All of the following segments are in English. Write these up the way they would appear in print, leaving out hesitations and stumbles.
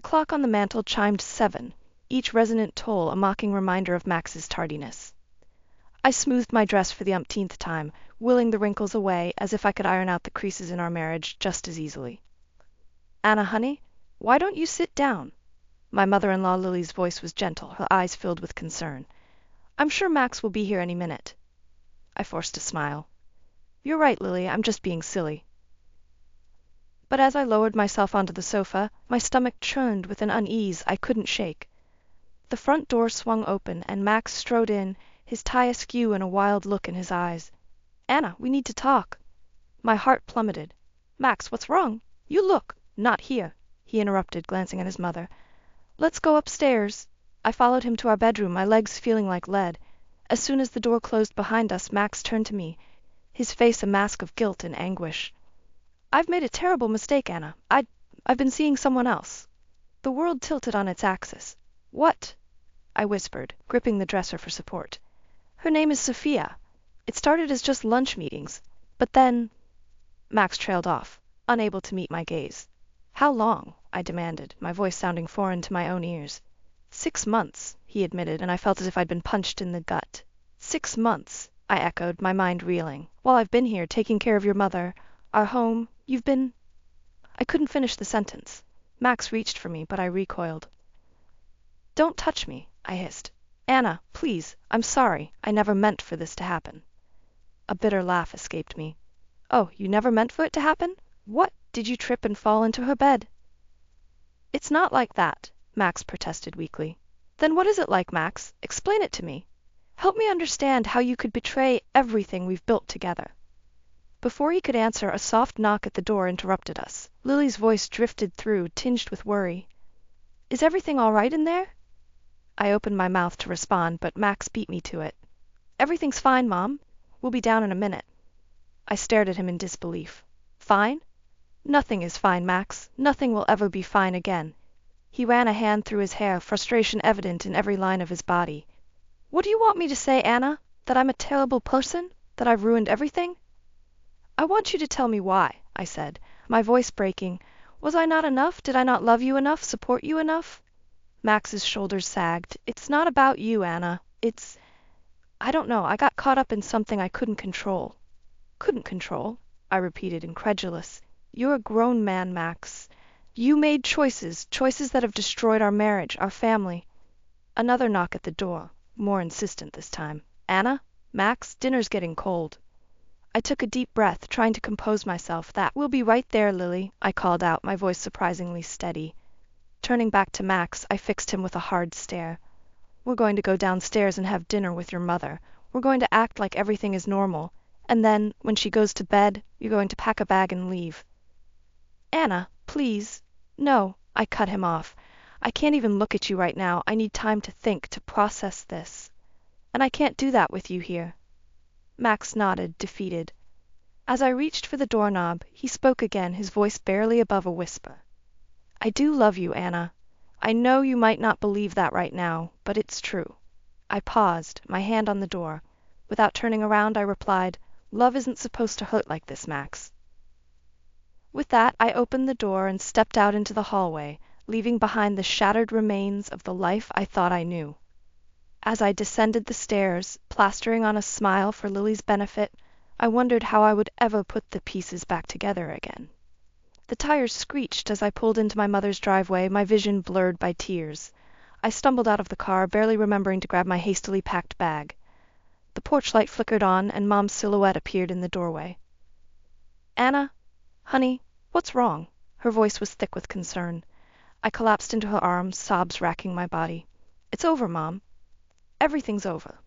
clock on the mantel chimed 7, each resonant toll a mocking reminder of Max's tardiness. I smoothed my dress for the umpteenth time, willing the wrinkles away as if I could iron out the creases in our marriage just as easily. "Anna, honey, why don't you sit down?" My mother-in-law Lily's voice was gentle, her eyes filled with concern. "I'm sure Max will be here any minute." I forced a smile. "You're right, Lily, I'm just being silly." But as I lowered myself onto the sofa, my stomach churned with an unease I couldn't shake. The front door swung open, and Max strode in, his tie askew and a wild look in his eyes. "Anna, we need to talk." My heart plummeted. "Max, what's wrong? You look—" "Not here," he interrupted, glancing at his mother. "Let's go upstairs." I followed him to our bedroom, my legs feeling like lead. As soon as the door closed behind us, Max turned to me, his face a mask of guilt and anguish. "I've made a terrible mistake, Anna. I've been seeing someone else." The world tilted on its axis. "What?" I whispered, gripping the dresser for support. "Her name is Sophia. It started as just lunch meetings, but then—" Max trailed off, unable to meet my gaze. "How long?" I demanded, my voice sounding foreign to my own ears. 6 months, he admitted, and I felt as if I'd been punched in the gut. 6 months, I echoed, my mind reeling. "While I've been here, taking care of your mother, our home, you've been—" I couldn't finish the sentence. Max reached for me, but I recoiled. "Don't touch me," I hissed. "Anna, please, I'm sorry. I never meant for this to happen." A bitter laugh escaped me. "Oh, you never meant for it to happen? What, did you trip and fall into her bed?" "It's not like that," Max protested weakly. "Then what is it like, Max? Explain it to me. Help me understand how you could betray everything we've built together." Before he could answer, a soft knock at the door interrupted us. Lily's voice drifted through, tinged with worry. "Is everything all right in there?" I opened my mouth to respond, but Max beat me to it. "Everything's fine, Mom. We'll be down in a minute." I stared at him in disbelief. "Fine? Nothing is fine, Max. Nothing will ever be fine again." He ran a hand through his hair, frustration evident in every line of his body. "What do you want me to say, Anna? That I'm a terrible person? That I've ruined everything?" "I want you to tell me why," I said, my voice breaking. "Was I not enough? Did I not love you enough, support you enough?" Max's shoulders sagged. "It's not about you, Anna. I don't know, I got caught up in something I couldn't control." "Couldn't control?" I repeated, incredulous. "You're a grown man, Max. You made choices that have destroyed our marriage, our family." Another knock at the door, more insistent this time. "Anna? Max, dinner's getting cold." I took a deep breath, trying to compose myself. "We'll be right there, Lily," I called out, my voice surprisingly steady. Turning back to Max, I fixed him with a hard stare. "We're going to go downstairs and have dinner with your mother. We're going to act like everything is normal. And then, when she goes to bed, you're going to pack a bag and leave." "Anna, please." "No," I cut him off. "I can't even look at you right now. I need time to think, to process this. And I can't do that with you here." Max nodded, defeated. As I reached for the doorknob, he spoke again, his voice barely above a whisper. "I do love you, Anna. I know you might not believe that right now, but it's true." I paused, my hand on the door. Without turning around, I replied, "Love isn't supposed to hurt like this, Max." With that, I opened the door and stepped out into the hallway, leaving behind the shattered remains of the life I thought I knew. As I descended the stairs, plastering on a smile for Lily's benefit, I wondered how I would ever put the pieces back together again. The tires screeched as I pulled into my mother's driveway, my vision blurred by tears. I stumbled out of the car, barely remembering to grab my hastily packed bag. The porch light flickered on, and Mom's silhouette appeared in the doorway. "Anna? Honey, what's wrong?" Her voice was thick with concern. I collapsed into her arms, sobs racking my body. "It's over, Mom. Everything's over."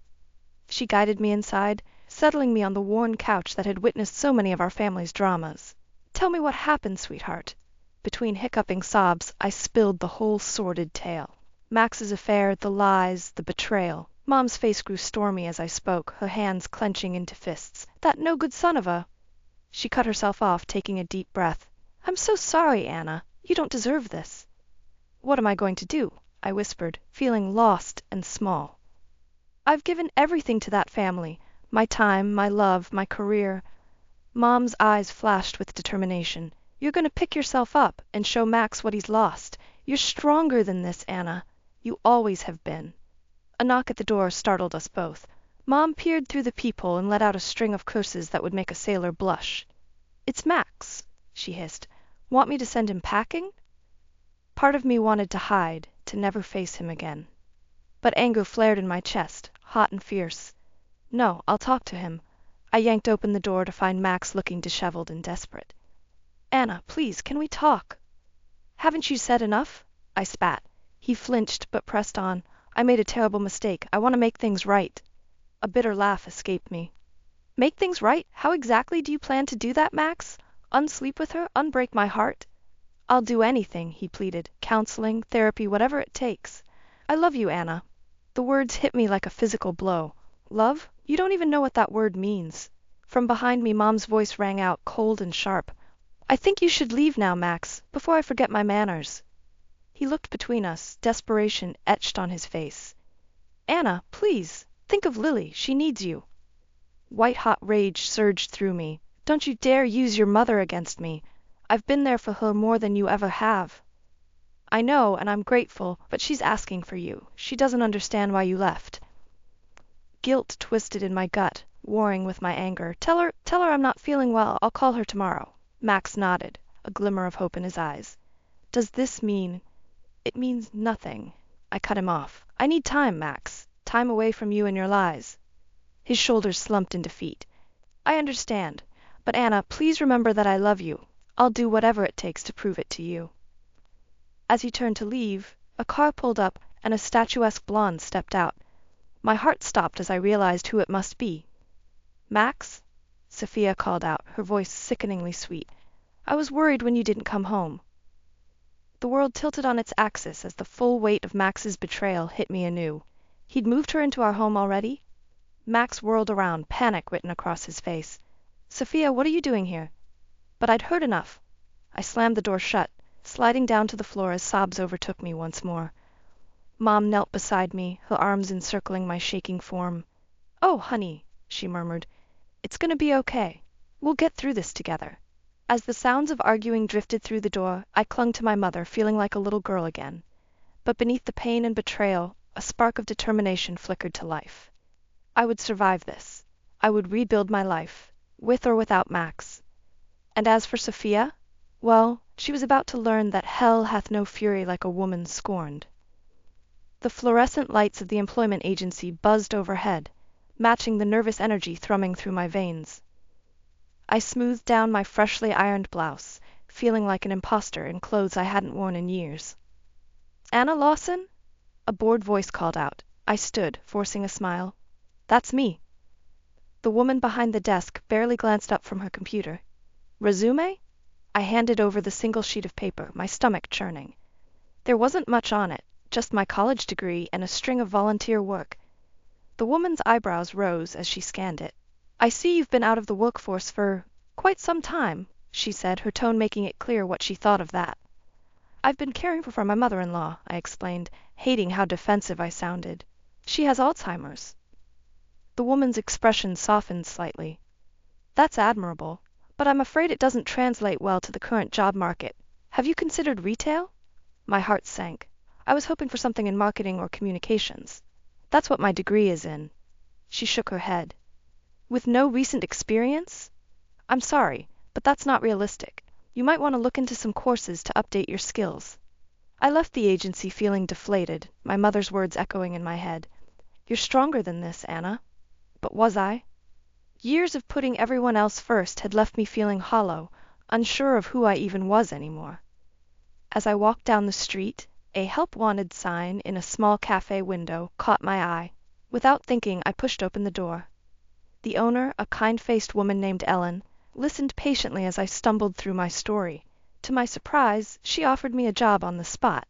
She guided me inside, settling me on the worn couch that had witnessed so many of our family's dramas. "Tell me what happened, sweetheart." Between hiccuping sobs, I spilled the whole sordid tale. Max's affair, the lies, the betrayal. Mom's face grew stormy as I spoke, her hands clenching into fists. "That no-good son of a—" She cut herself off, taking a deep breath. "I'm so sorry, Anna. You don't deserve this." "What am I going to do?" I whispered, feeling lost and small. "I've given everything to that family. My time, my love, my career." Mom's eyes flashed with determination. "You're going to pick yourself up and show Max what he's lost. You're stronger than this, Anna. You always have been. A knock at the door startled us both. Mom peered through the peephole and let out a string of curses that would make a sailor blush. "It's Max," she hissed. "Want me to send him packing?" Part of me wanted to hide, to never face him again. But anger flared in my chest, hot and fierce. "No, I'll talk to him." I yanked open the door to find Max looking disheveled and desperate. "Anna, please, can we talk?" "Haven't you said enough?" I spat. He flinched, but pressed on. "I made a terrible mistake. I want to make things right." A bitter laugh escaped me. "Make things right? How exactly do you plan to do that, Max? Unsleep with her? Unbreak my heart?" "I'll do anything," he pleaded. "Counseling, therapy, whatever it takes. I love you, Anna." The words hit me like a physical blow. "Love? You don't even know what that word means." From behind me, Mom's voice rang out, cold and sharp. "I think you should leave now, Max, before I forget my manners." He looked between us, desperation etched on his face. "Anna, please, think of Lily. She needs you." White-hot rage surged through me. "Don't you dare use your mother against me. I've been there for her more than you ever have." "I know, and I'm grateful, but she's asking for you. She doesn't understand why you left." Guilt twisted in my gut, warring with my anger. Tell her I'm not feeling well. I'll call her tomorrow." Max nodded, a glimmer of hope in his eyes. "Does this mean—" "It means nothing." I cut him off. "I need time, Max. Time away from you and your lies." His shoulders slumped in defeat. "I understand. But Anna, please remember that I love you. I'll do whatever it takes to prove it to you." As he turned to leave, a car pulled up and a statuesque blonde stepped out. My heart stopped as I realized who it must be. "Max?" Sophia called out, her voice sickeningly sweet. "I was worried when you didn't come home." The world tilted on its axis as the full weight of Max's betrayal hit me anew. He'd moved her into our home already? Max whirled around, panic written across his face. "Sophia, what are you doing here?" But I'd heard enough. I slammed the door shut, sliding down to the floor as sobs overtook me once more. Mom knelt beside me, her arms encircling my shaking form. "Oh, honey," she murmured. "It's gonna be okay. We'll get through this together." As the sounds of arguing drifted through the door, I clung to my mother, feeling like a little girl again. But beneath the pain and betrayal, a spark of determination flickered to life. I would survive this. I would rebuild my life, with or without Max. And as for Sophia, well, she was about to learn that hell hath no fury like a woman scorned. The fluorescent lights of the employment agency buzzed overhead, matching the nervous energy thrumming through my veins. I smoothed down my freshly ironed blouse, feeling like an imposter in clothes I hadn't worn in years. "Anna Lawson?" A bored voice called out. I stood, forcing a smile. "That's me." The woman behind the desk barely glanced up from her computer. "Resume?" I handed over the single sheet of paper, my stomach churning. There wasn't much on it, just my college degree and a string of volunteer work. The woman's eyebrows rose as she scanned it. "I see you've been out of the workforce for quite some time," she said, her tone making it clear what she thought of that. "I've been caring for my mother-in-law," I explained, hating how defensive I sounded. "She has Alzheimer's." The woman's expression softened slightly. "That's admirable, but I'm afraid it doesn't translate well to the current job market. Have you considered retail?" My heart sank. I was hoping for something in marketing or communications. "That's what my degree is in." She shook her head. "With no recent experience? I'm sorry, but that's not realistic. You might want to look into some courses to update your skills." I left the agency feeling deflated, my mother's words echoing in my head. "You're stronger than this, Anna." But was I? Years of putting everyone else first had left me feeling hollow, unsure of who I even was anymore. As I walked down the street, a "Help Wanted" sign in a small cafe window caught my eye. Without thinking, I pushed open the door. The owner, a kind-faced woman named Ellen, listened patiently as I stumbled through my story. To my surprise, she offered me a job on the spot.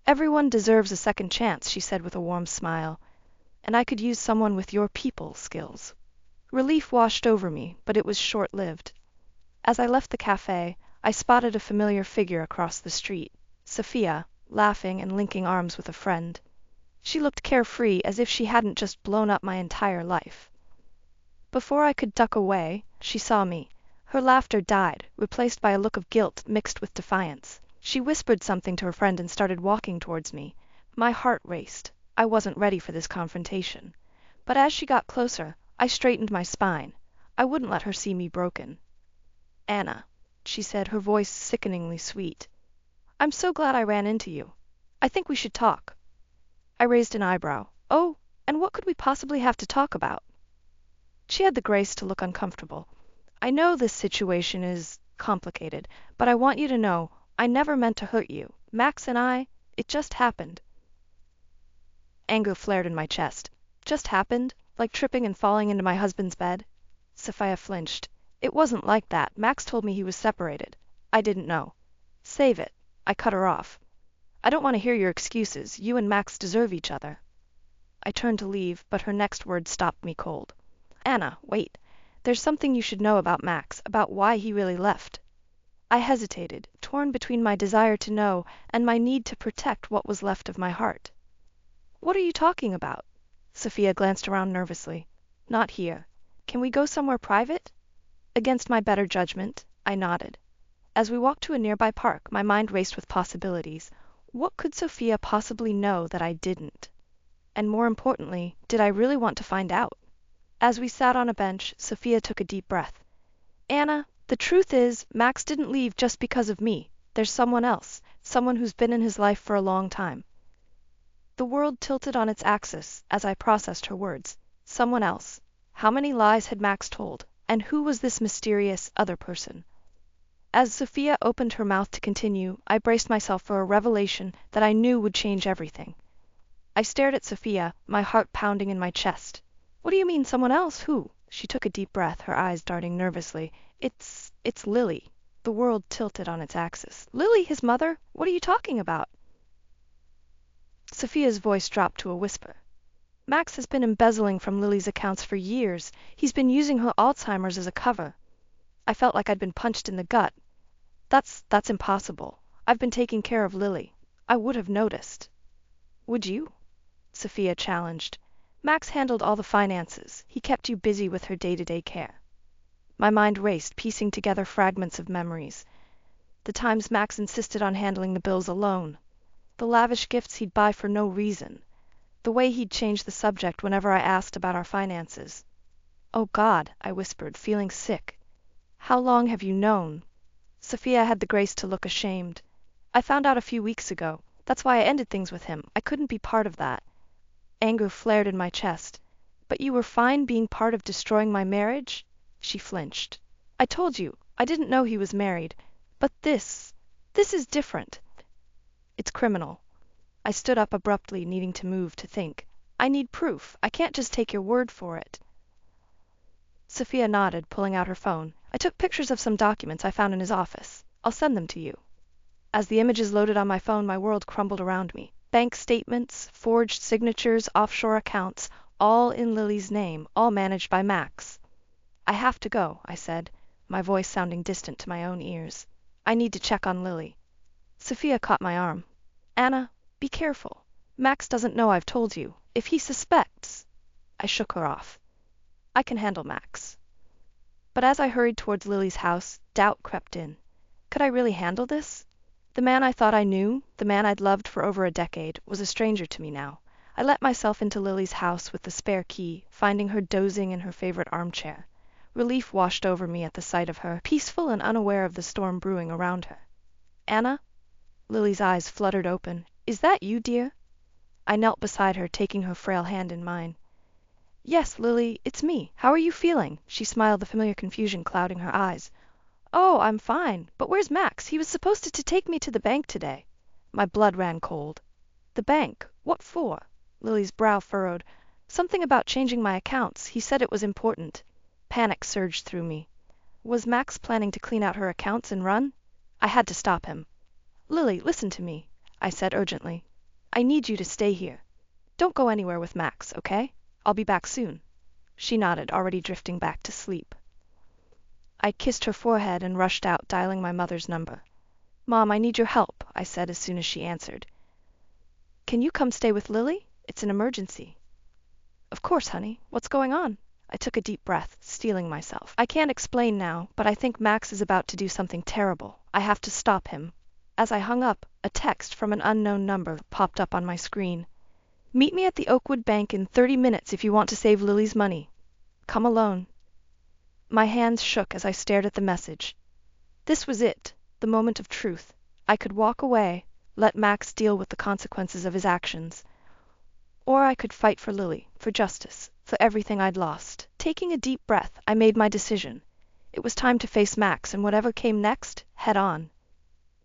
"Everyone deserves a second chance," she said with a warm smile, "and I could use someone with your people skills." Relief washed over me, but it was short-lived. As I left the cafe, I spotted a familiar figure across the street, Sophia, laughing and linking arms with a friend. She looked carefree, as if she hadn't just blown up my entire life. Before I could duck away, she saw me. Her laughter died, replaced by a look of guilt mixed with defiance. She whispered something to her friend and started walking towards me. My heart raced. I wasn't ready for this confrontation. But as she got closer, I straightened my spine. I wouldn't let her see me broken. "Anna," she said, her voice sickeningly sweet. "I'm so glad I ran into you. I think we should talk." I raised an eyebrow. "Oh, and what could we possibly have to talk about?" She had the grace to look uncomfortable. "I know this situation is complicated, but I want you to know I never meant to hurt you. Max and it just happened." Anger flared in my chest. "Just happened? Like tripping and falling into my husband's bed?" Sophia flinched. "It wasn't like that. Max told me he was separated. I didn't know." "Save it." I cut her off. "I don't want to hear your excuses. You and Max deserve each other." I turned to leave, but her next words stopped me cold. "Anna, wait. There's something you should know about Max, about why he really left." I hesitated, torn between my desire to know and my need to protect what was left of my heart. "What are you talking about?" Sophia glanced around nervously. "Not here. Can we go somewhere private?" Against my better judgment, I nodded. As we walked to a nearby park, my mind raced with possibilities. What could Sophia possibly know that I didn't? And more importantly, did I really want to find out? As we sat on a bench, Sophia took a deep breath. "Anna, the truth is, Max didn't leave just because of me. There's someone else, someone who's been in his life for a long time." The world tilted on its axis as I processed her words. Someone else. How many lies had Max told? And who was this mysterious other person? As Sophia opened her mouth to continue, I braced myself for a revelation that I knew would change everything. I stared at Sophia, my heart pounding in my chest. "What do you mean, someone else? Who?" She took a deep breath, her eyes darting nervously. It's Lily." The world tilted on its axis. "Lily, his mother? What are you talking about?" Sophia's voice dropped to a whisper. "Max has been embezzling from Lily's accounts for years. He's been using her Alzheimer's as a cover." I felt like I'd been punched in the gut. That's impossible. I've been taking care of Lily. I would have noticed." "Would you?" Sophia challenged. "Max handled all the finances. He kept you busy with her day-to-day care." My mind raced, piecing together fragments of memories. The times Max insisted on handling the bills alone. The lavish gifts he'd buy for no reason. The way he'd change the subject whenever I asked about our finances. "Oh God," I whispered, feeling sick. "How long have you known?" Sophia had the grace to look ashamed. "I found out a few weeks ago. That's why I ended things with him. I couldn't be part of that." Anger flared in my chest. "But you were fine being part of destroying my marriage?" She flinched. "I told you, I didn't know he was married. But this is different. It's criminal." I stood up abruptly, needing to move, to think. "I need proof. I can't just take your word for it." Sophia nodded, pulling out her phone. "I took pictures of some documents I found in his office. I'll send them to you." As the images loaded on my phone, my world crumbled around me. Bank statements, forged signatures, offshore accounts, all in Lily's name, all managed by Max. "I have to go," I said, my voice sounding distant to my own ears. "I need to check on Lily." Sophia caught my arm. "Anna, be careful. Max doesn't know I've told you. If he suspects—" I shook her off. "I can handle Max." But as I hurried towards Lily's house, doubt crept in. Could I really handle this? The man I thought I knew, the man I'd loved for over a decade, was a stranger to me now. I let myself into Lily's house with the spare key, finding her dozing in her favorite armchair. Relief washed over me at the sight of her, peaceful and unaware of the storm brewing around her. "Anna?" Lily's eyes fluttered open. "Is that you, dear?" I knelt beside her, taking her frail hand in mine. "Yes, Lily, it's me. How are you feeling?" She smiled, the familiar confusion clouding her eyes. "Oh, I'm fine. But where's Max? He was supposed to take me to the bank today." My blood ran cold. "The bank? What for?" Lily's brow furrowed. "Something about changing my accounts. He said it was important." Panic surged through me. Was Max planning to clean out her accounts and run? I had to stop him. "Lily, listen to me," I said urgently. "I need you to stay here. Don't go anywhere with Max, okay? I'll be back soon." She nodded, already drifting back to sleep. I kissed her forehead and rushed out, dialing my mother's number. "Mom, I need your help," I said as soon as she answered. "Can you come stay with Lily? It's an emergency." "Of course, honey. What's going on?" I took a deep breath, steeling myself. "I can't explain now, but I think Max is about to do something terrible. I have to stop him. As I hung up, a text from an unknown number popped up on my screen. Meet me at the Oakwood Bank in 30 minutes if you want to save Lily's money. Come alone. My hands shook as I stared at the message. This was it, the moment of truth. I could walk away, let Max deal with the consequences of his actions. Or I could fight for Lily, for justice, for everything I'd lost. Taking a deep breath, I made my decision. It was time to face Max, and whatever came next, head on.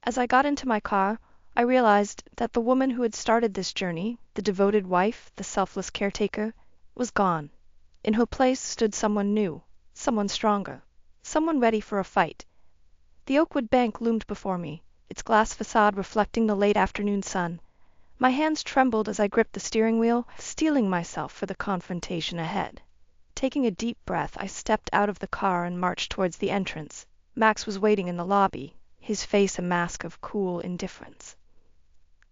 As I got into my car, I realized that the woman who had started this journey, the devoted wife, the selfless caretaker, was gone. In her place stood someone new, someone stronger, someone ready for a fight. The Oakwood Bank loomed before me, its glass facade reflecting the late afternoon sun. My hands trembled as I gripped the steering wheel, steeling myself for the confrontation ahead. Taking a deep breath, I stepped out of the car and marched towards the entrance. Max was waiting in the lobby, his face a mask of cool indifference.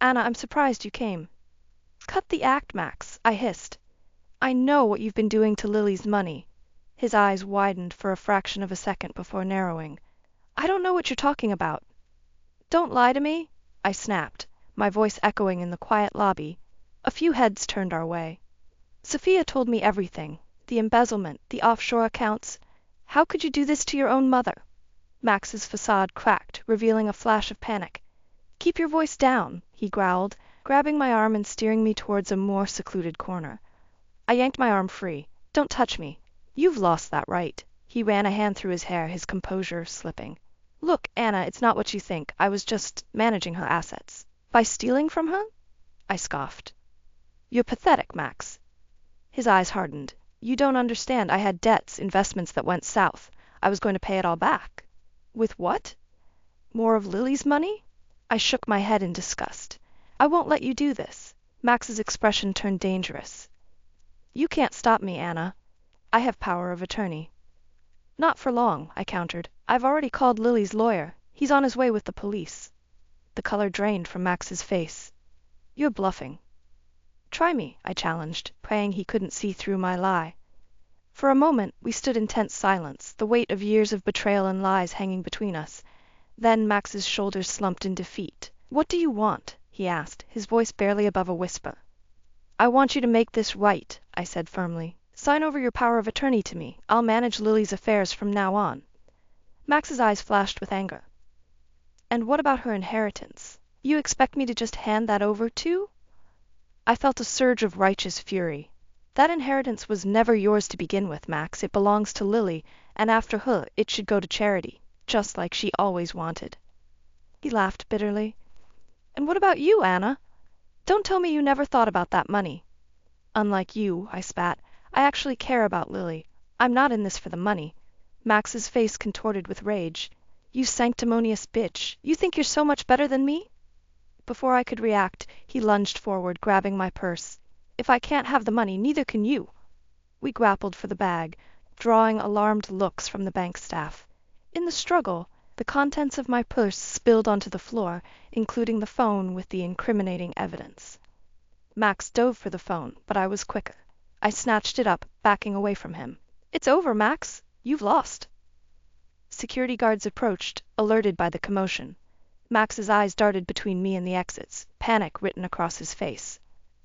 Anna, I'm surprised you came. Cut the act, Max, I hissed. I know what you've been doing to Lily's money. His eyes widened for a fraction of a second before narrowing. I don't know what you're talking about. Don't lie to me, I snapped, my voice echoing in the quiet lobby. A few heads turned our way. Sophia told me everything, the embezzlement, the offshore accounts. How could you do this to your own mother? Max's facade cracked, revealing a flash of panic. Keep your voice down, he growled, grabbing my arm and steering me towards a more secluded corner. I yanked my arm free. Don't touch me. You've lost that right. He ran a hand through his hair, his composure slipping. Look, Anna, it's not what you think. I was just managing her assets. By stealing from her? I scoffed. You're pathetic, Max. His eyes hardened. You don't understand. I had debts, investments that went south. I was going to pay it all back. With what? More of Lily's money? I shook my head in disgust. I won't let you do this. Max's expression turned dangerous. You can't stop me, Anna. I have power of attorney. Not for long, I countered. I've already called Lily's lawyer. He's on his way with the police. The color drained from Max's face. You're bluffing. Try me, I challenged, praying he couldn't see through my lie. For a moment, we stood in tense silence, the weight of years of betrayal and lies hanging between us. Then Max's shoulders slumped in defeat. What do you want? He asked, his voice barely above a whisper. I want you to make this right, I said firmly. Sign over your power of attorney to me. I'll manage Lily's affairs from now on. Max's eyes flashed with anger. And what about her inheritance? You expect me to just hand that over too? I felt a surge of righteous fury. That inheritance was never yours to begin with, Max. It belongs to Lily, and after her it should go to charity, just like she always wanted. He laughed bitterly. And what about you, Anna? Don't tell me you never thought about that money. Unlike you, I spat, I actually care about Lily. I'm not in this for the money. Max's face contorted with rage. You sanctimonious bitch. You think you're so much better than me? Before I could react, he lunged forward, grabbing my purse. If I can't have the money, neither can you. We grappled for the bag, drawing alarmed looks from the bank staff. In the struggle, the contents of my purse spilled onto the floor, including the phone with the incriminating evidence. Max dove for the phone, but I was quicker. I snatched it up, backing away from him. It's over, Max. You've lost. Security guards approached, alerted by the commotion. Max's eyes darted between me and the exits, panic written across his face.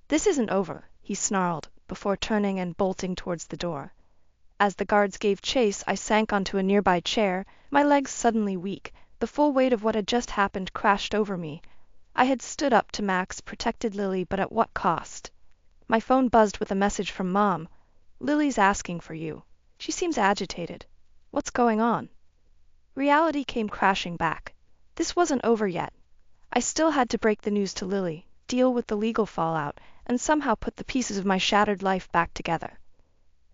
This isn't over, he snarled, before turning and bolting towards the door. As the guards gave chase, I sank onto a nearby chair, my legs suddenly weak. The full weight of what had just happened crashed over me. I had stood up to Max, protected Lily, but at what cost? My phone buzzed with a message from Mom. Lily's asking for you. She seems agitated. What's going on? Reality came crashing back. This wasn't over yet. I still had to break the news to Lily, deal with the legal fallout, and somehow put the pieces of my shattered life back together.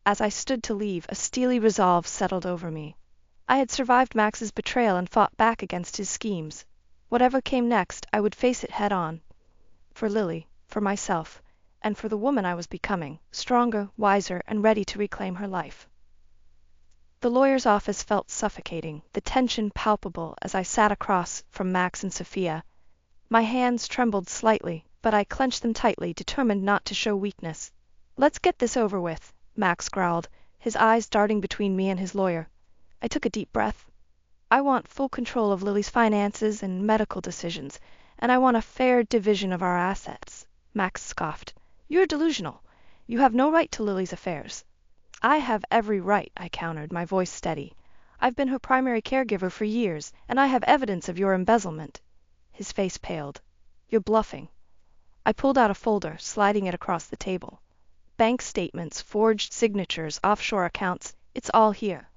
As I stood to leave, a steely resolve settled over me. I had survived Max's betrayal and fought back against his schemes. Whatever came next, I would face it head on. For Lily, for myself, and for the woman I was becoming, stronger, wiser, and ready to reclaim her life. The lawyer's office felt suffocating, the tension palpable as I sat across from Max and Sophia. My hands trembled slightly, but I clenched them tightly, determined not to show weakness. Let's get this over with, Max growled, his eyes darting between me and his lawyer. I took a deep breath. I want full control of Lily's finances and medical decisions, and I want a fair division of our assets. Max scoffed. You're delusional. You have no right to Lily's affairs. I have every right, I countered, my voice steady. I've been her primary caregiver for years, and I have evidence of your embezzlement. His face paled. You're bluffing. I pulled out a folder, sliding it across the table. Bank statements, forged signatures, offshore accounts, it's all here.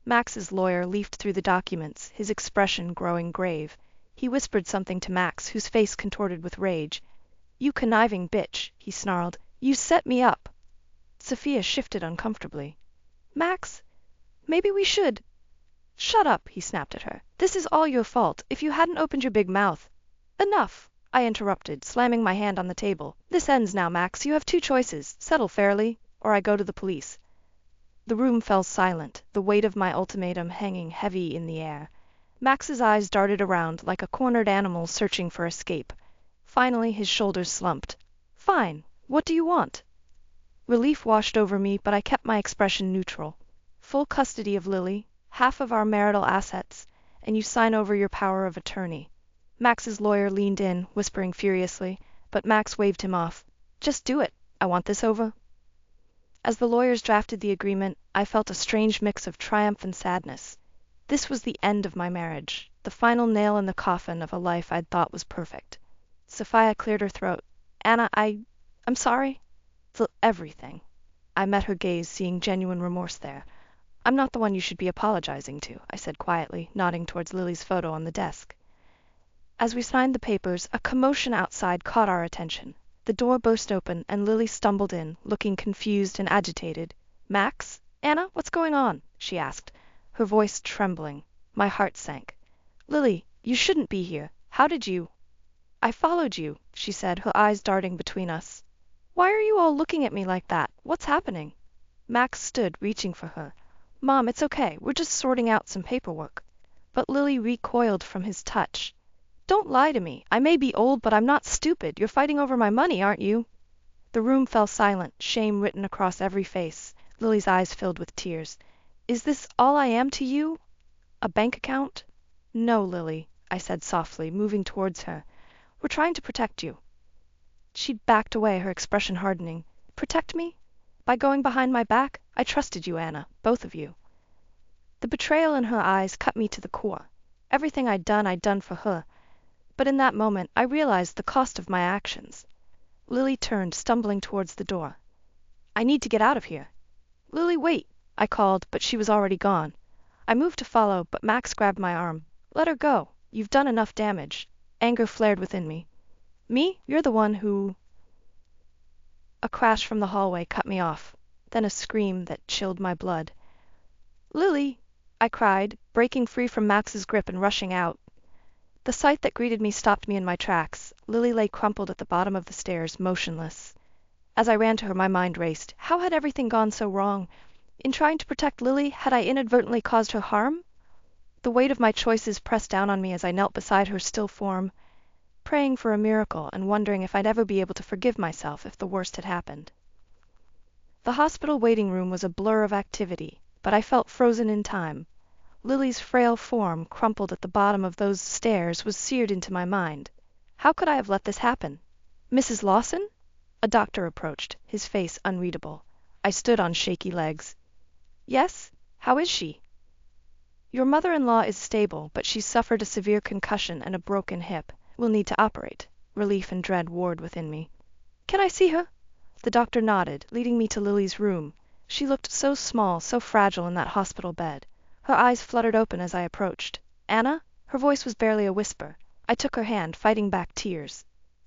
Max's lawyer leafed through the documents, his expression growing grave. He whispered something to Max, whose face contorted with rage. You conniving bitch, he snarled. You set me up. Sophia shifted uncomfortably. Max, maybe we should. Shut up, he snapped at her. This is all your fault. If you hadn't opened your big mouth. Enough, I interrupted, slamming my hand on the table. This ends now, Max. You have two choices. Settle fairly, or I go to the police. The room fell silent, the weight of my ultimatum hanging heavy in the air. Max's eyes darted around like a cornered animal searching for escape. Finally, his shoulders slumped. Fine. What do you want? Relief washed over me, but I kept my expression neutral. Full custody of Lily, half of our marital assets, and you sign over your power of attorney. Max's lawyer leaned in, whispering furiously, but Max waved him off. Just do it. I want this over. As the lawyers drafted the agreement, I felt a strange mix of triumph and sadness. This was the end of my marriage, the final nail in the coffin of a life I'd thought was perfect. Sophia cleared her throat. Anna, I'm sorry. For everything. I met her gaze, seeing genuine remorse there. I'm not the one you should be apologizing to, I said quietly, nodding towards Lily's photo on the desk. As we signed the papers, a commotion outside caught our attention. The door burst open, and Lily stumbled in, looking confused and agitated. Max? Anna, what's going on? She asked, her voice trembling. My heart sank. Lily, you shouldn't be here. How did you? I followed you, she said, her eyes darting between us. Why are you all looking at me like that? What's happening? Max stood, reaching for her. Mom, it's okay. We're just sorting out some paperwork. But Lily recoiled from his touch. Don't lie to me. I may be old, but I'm not stupid. You're fighting over my money, aren't you? The room fell silent, shame written across every face. Lily's eyes filled with tears. Is this all I am to you? A bank account? No, Lily, I said softly, moving towards her. We're trying to protect you. She backed away, her expression hardening. Protect me? By going behind my back? I trusted you, Anna, both of you. The betrayal in her eyes cut me to the core. Everything I'd done for her. But in that moment, I realized the cost of my actions. Lily turned, stumbling towards the door. I need to get out of here. Lily, wait, I called, but she was already gone. I moved to follow, but Max grabbed my arm. Let her go. You've done enough damage. Anger flared within me. Me? You're the one who... A crash from the hallway cut me off, then a scream that chilled my blood. Lily, I cried, breaking free from Max's grip and rushing out. The sight that greeted me stopped me in my tracks. Lily lay crumpled at the bottom of the stairs, motionless. As I ran to her, my mind raced. How had everything gone so wrong? In trying to protect Lily, had I inadvertently caused her harm? The weight of my choices pressed down on me as I knelt beside her still form, praying for a miracle and wondering if I'd ever be able to forgive myself if the worst had happened. The hospital waiting room was a blur of activity, but I felt frozen in time. Lily's frail form, crumpled at the bottom of those stairs, was seared into my mind. How could I have let this happen? Mrs. Lawson? A doctor approached, his face unreadable. I stood on shaky legs. Yes? How is she? Your mother-in-law is stable, but she's suffered a severe concussion and a broken hip. We'll need to operate. Relief and dread warred within me. Can I see her? The doctor nodded, leading me to Lily's room. She looked so small, so fragile in that hospital bed. Her eyes fluttered open as I approached. Anna? Her voice was barely a whisper. I took her hand, fighting back tears.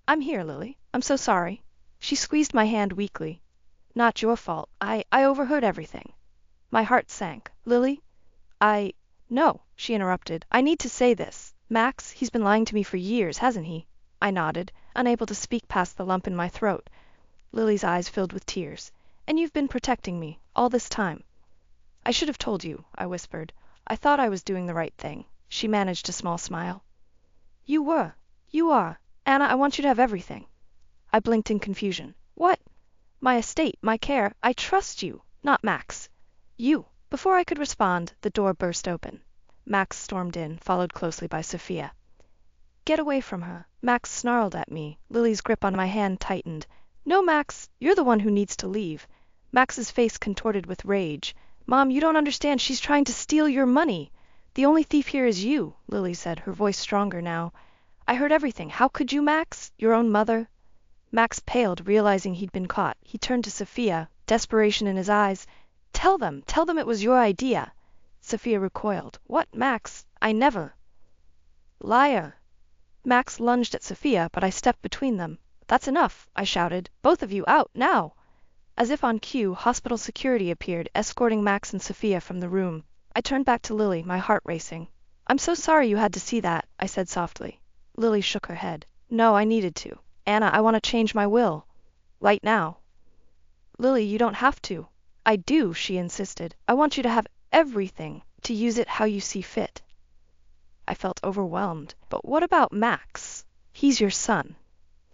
I'm here, Lily. I'm so sorry. She squeezed my hand weakly. Not your fault. I overheard everything. My heart sank. Lily? No, she interrupted. I need to say this. Max, he's been lying to me for years, hasn't he? I nodded, unable to speak past the lump in my throat. Lily's eyes filled with tears. And you've been protecting me, all this time. I should have told you, I whispered. I thought I was doing the right thing. She managed a small smile. You were. You are. Anna, I want you to have everything. I blinked in confusion. What? My estate, my care. I trust you, not Max. You. Before I could respond, the door burst open. Max stormed in, followed closely by Sophia. Get away from her. Max snarled at me. Lily's grip on my hand tightened. No, Max, you're the one who needs to leave. Max's face contorted with rage. Mom, you don't understand. She's trying to steal your money. The only thief here is you, Lily said, her voice stronger now. I heard everything. How could you, Max? Your own mother? Max paled, realizing he'd been caught. He turned to Sophia, desperation in his eyes. Tell them it was your idea. Sophia recoiled. What, Max? I never. Liar. Max lunged at Sophia, but I stepped between them. That's enough, I shouted. Both of you out, now! As if on cue, hospital security appeared, escorting Max and Sophia from the room. I turned back to Lily, my heart racing. I'm so sorry you had to see that, I said softly. Lily shook her head. No, I needed to. Anna, I want to change my will. Right now. Lily, you don't have to. I do, she insisted. I want you to have everything, to use it how you see fit. I felt overwhelmed. But what about Max? He's your son.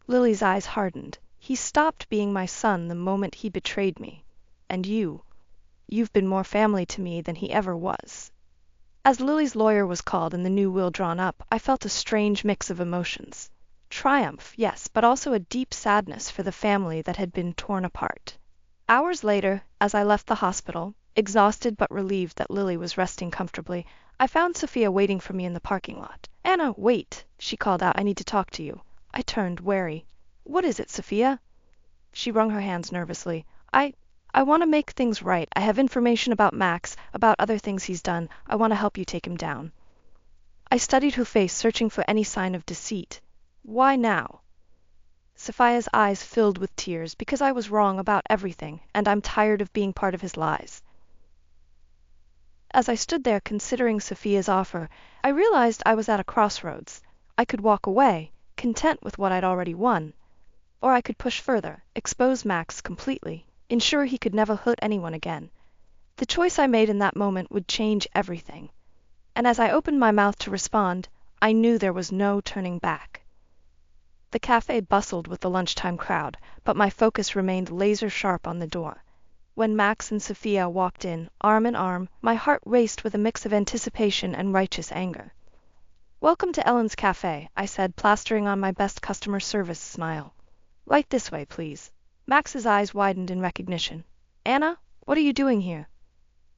Lily's eyes hardened. He stopped being my son the moment he betrayed me. And you've been more family to me than he ever was. As Lily's lawyer was called and the new will drawn up, I felt a strange mix of emotions. Triumph, yes, but also a deep sadness for the family that had been torn apart. Hours later, as I left the hospital, exhausted but relieved that Lily was resting comfortably, I found Sophia waiting for me in the parking lot. Anna, wait, she called out. I need to talk to you. I turned, wary. What is it, Sophia? She wrung her hands nervously. I want to make things right. I have information about Max, about other things he's done. I want to help you take him down. I studied her face, searching for any sign of deceit. Why now? Sophia's eyes filled with tears, because I was wrong about everything, and I'm tired of being part of his lies. As I stood there considering Sophia's offer, I realized I was at a crossroads. I could walk away, content with what I'd already won. Or I could push further, expose Max completely, ensure he could never hurt anyone again. The choice I made in that moment would change everything. And as I opened my mouth to respond, I knew there was no turning back. The cafe bustled with the lunchtime crowd, but my focus remained laser-sharp on the door. When Max and Sophia walked in, arm in arm, my heart raced with a mix of anticipation and righteous anger. Welcome to Ellen's Cafe, I said, plastering on my best customer service smile. Right this way, please. Max's eyes widened in recognition. Anna, what are you doing here?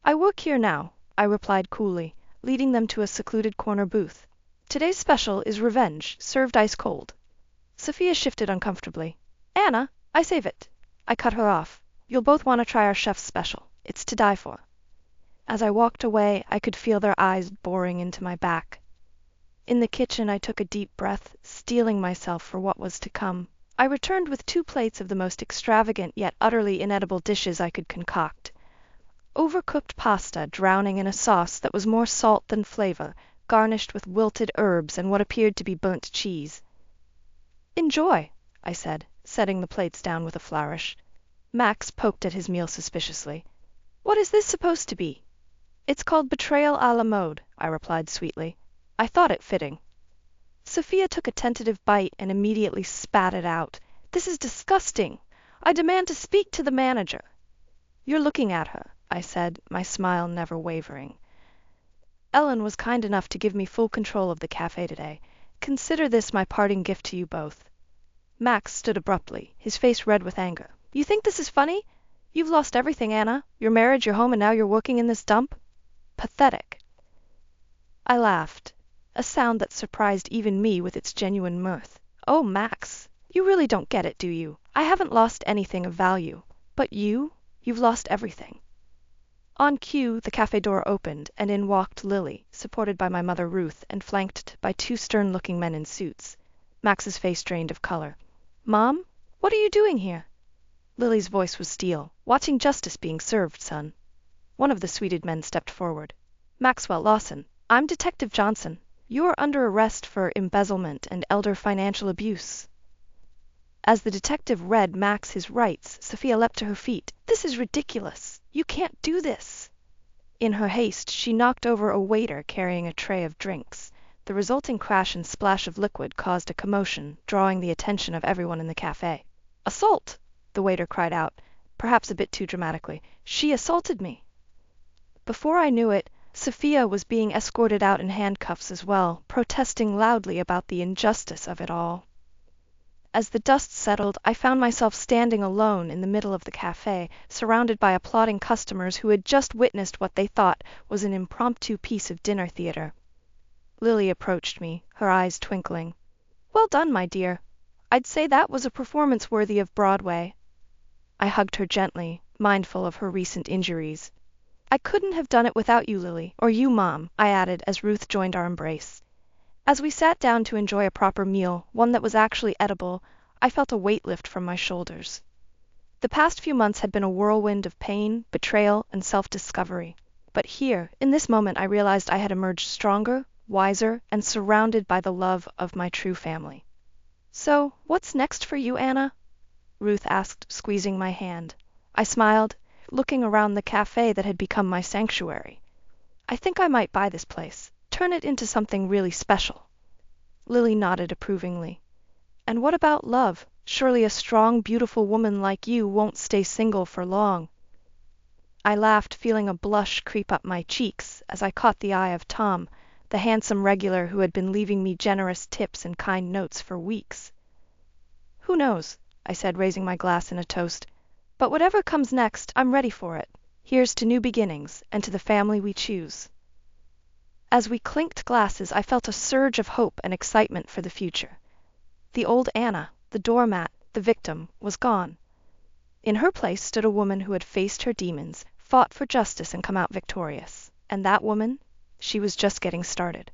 I work here now, I replied coolly, leading them to a secluded corner booth. Today's special is revenge, served ice cold. Sophia shifted uncomfortably. Anna, I save it. I cut her off. You'll both want to try our chef's special. It's to die for. As I walked away, I could feel their eyes boring into my back. In the kitchen, I took a deep breath, steeling myself for what was to come. I returned with 2 plates of the most extravagant yet utterly inedible dishes I could concoct. Overcooked pasta drowning in a sauce that was more salt than flavor, garnished with wilted herbs and what appeared to be burnt cheese. Enjoy, I said, setting the plates down with a flourish. Max poked at his meal suspiciously. What is this supposed to be? It's called betrayal à la mode, I replied sweetly. I thought it fitting. Sophia took a tentative bite and immediately spat it out. This is disgusting. I demand to speak to the manager. You're looking at her, I said, my smile never wavering. Ellen was kind enough to give me full control of the cafe today. Consider this my parting gift to you both. Max stood abruptly, his face red with anger. You think this is funny? You've lost everything, Anna. Your marriage, your home, and now you're working in this dump? Pathetic. I laughed, a sound that surprised even me with its genuine mirth. Oh, Max, you really don't get it, do you? I haven't lost anything of value. But you've lost everything. On cue, the cafe door opened, and in walked Lily, supported by my mother Ruth, and flanked by 2 stern-looking men in suits. Max's face drained of color. Mom, what are you doing here? Lily's voice was steel. Watching justice being served, son. One of the suited men stepped forward. Maxwell Lawson, I'm Detective Johnson. You are under arrest for embezzlement and elder financial abuse. As the detective read Max his rights, Sophia leapt to her feet. This is ridiculous. You can't do this. In her haste, she knocked over a waiter carrying a tray of drinks. The resulting crash and splash of liquid caused a commotion, drawing the attention of everyone in the cafe. Assault! The waiter cried out, perhaps a bit too dramatically. She assaulted me. Before I knew it, Sophia was being escorted out in handcuffs as well, protesting loudly about the injustice of it all. As the dust settled, I found myself standing alone in the middle of the cafe, surrounded by applauding customers who had just witnessed what they thought was an impromptu piece of dinner theater. Lily approached me, her eyes twinkling. "Well done, my dear. I'd say that was a performance worthy of Broadway." I hugged her gently, mindful of her recent injuries. "I couldn't have done it without you, Lily, or you, Mom," I added as Ruth joined our embrace. As we sat down to enjoy a proper meal, one that was actually edible, I felt a weight lift from my shoulders. The past few months had been a whirlwind of pain, betrayal, and self-discovery. But here, in this moment, I realized I had emerged stronger, wiser, and surrounded by the love of my true family. "So, what's next for you, Anna?" Ruth asked, squeezing my hand. I smiled, looking around the cafe that had become my sanctuary. "I think I might buy this place, turn it into something really special." Lily nodded approvingly. "And what about love? Surely a strong, beautiful woman like you won't stay single for long." I laughed, feeling a blush creep up my cheeks as I caught the eye of Tom, the handsome regular who had been leaving me generous tips and kind notes for weeks. "Who knows?" I said, raising my glass in a toast. "But whatever comes next, I'm ready for it. Here's to new beginnings, and to the family we choose." As we clinked glasses, I felt a surge of hope and excitement for the future. The old Anna, the doormat, the victim, was gone. In her place stood a woman who had faced her demons, fought for justice, and come out victorious. And that woman? She was just getting started.